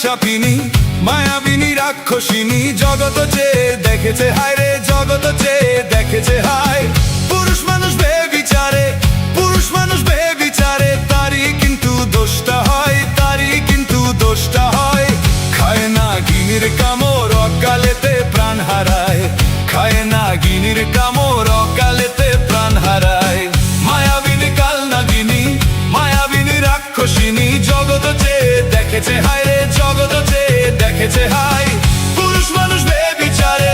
সাপিনী, মায়াবিনী রাক্ষসিনী, জগৎ চেয়ে দেখেছে হায় রে, জগৎ চেয়ে দেখেছে হায়। পুরুষ মানুষ বেবিচারে, পুরুষ মানুষ বেবিচারে, তারই কিন্তু দোষটা হয়, তারই কিন্তু দোষটা হয়। খায় না গিনির কামড়, অকালেতে প্রাণ হারায়, খায় না গিনির কামড়, অকালেতে প্রাণ হারায়। মায়াবিনী কাল নাগিনী, মায়াবিনী রাক্ষসিনী, জগৎ চেয়ে দেখেছে হায় রে, জগৎ চেয়ে দেখেছে হায়। পুরুষ মানুষ বেবিচারে,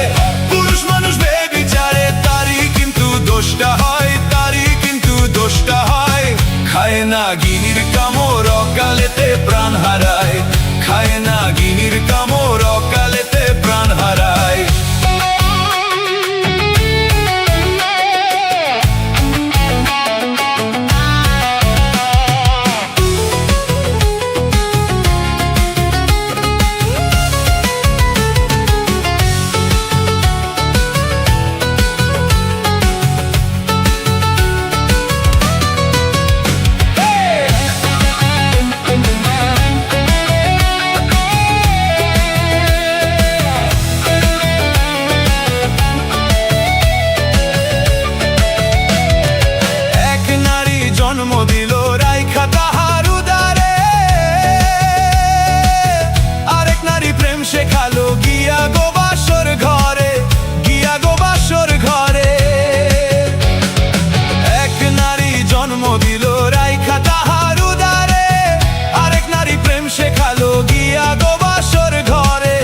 পুরুষ মানুষ বেবিচারে, তারই কিন্তু দোষটা হয়, তারই কিন্তু দোষটা হয়। খায় না গিনির কামড়, অকালেতে প্রাণ হারায়, খায় না গিনির কামড়, অকালেতে প্রাণ হারায়। জন্ম দিল রাইখা তাহার উদারে, আরেক নারী প্রেম শেখালো গিয়া গো বাসর ঘরে, গিয়া গো বাসর ঘরে। এক নারী জন্ম দিল রাইখা তাহার উদারে, আরেক নারী প্রেম শেখালো গিয়া গো বাসর ঘরে,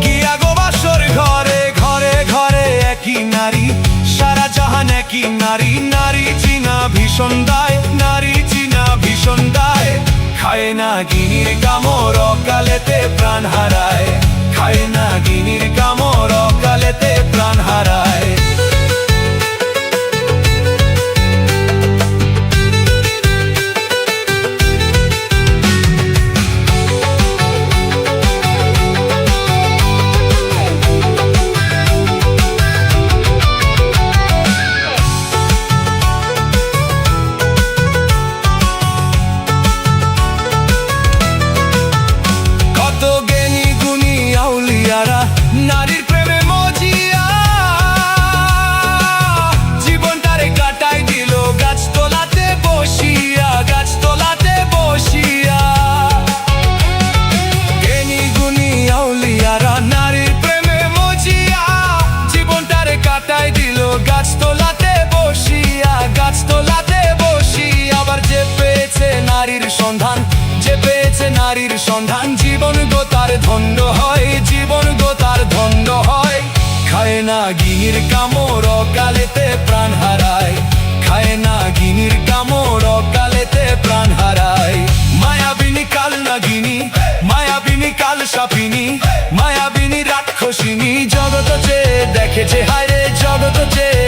গিয়া গো বাসর ঘরে। ঘরে ঘরে একই নারী, সারা জাহান একই নারী, নারী চিনা ভীষণ দায়, নারী চিনা ভীষণ দায়। খায় না গিনির কামড়, অকালেতে প্রাণ হারায়, খায় না গিনির কামড়, অকালেতে প্রাণ হারায়। নারীর প্রেমে মজিয়া জীবনটারে কাটাই দিল গাছ তোলাতে বসিয়া, গাছ তোলাতে বসিয়া। জ্ঞানী গুণী আউলিয়ারা নারীর প্রেমে মজিয়া জীবনটারে কাটাই দিল গাছ তোলাতে বসিয়া, গাছ তোলাতে বসিয়া। আবার যে পেয়েছে নারীর সন্ধান, যে পেয়েছে নারীর সন্ধান, জীবন গো তার ধন্য হয়, জীবন গো তার ধন্য হয়। খায় না গিনির কামড়, অকালেতে প্রাণ হারায়, খায় না গিনির কামড়, অকালেতে প্রাণ হারায়। মায়াবিনী কাল নাগিনী, মায়াবিনী কাল সাপিনী, মায়াবিনী রাক্ষসিনী, জগৎ চেয়ে দেখেছে হায় রে, জগৎ চেয়ে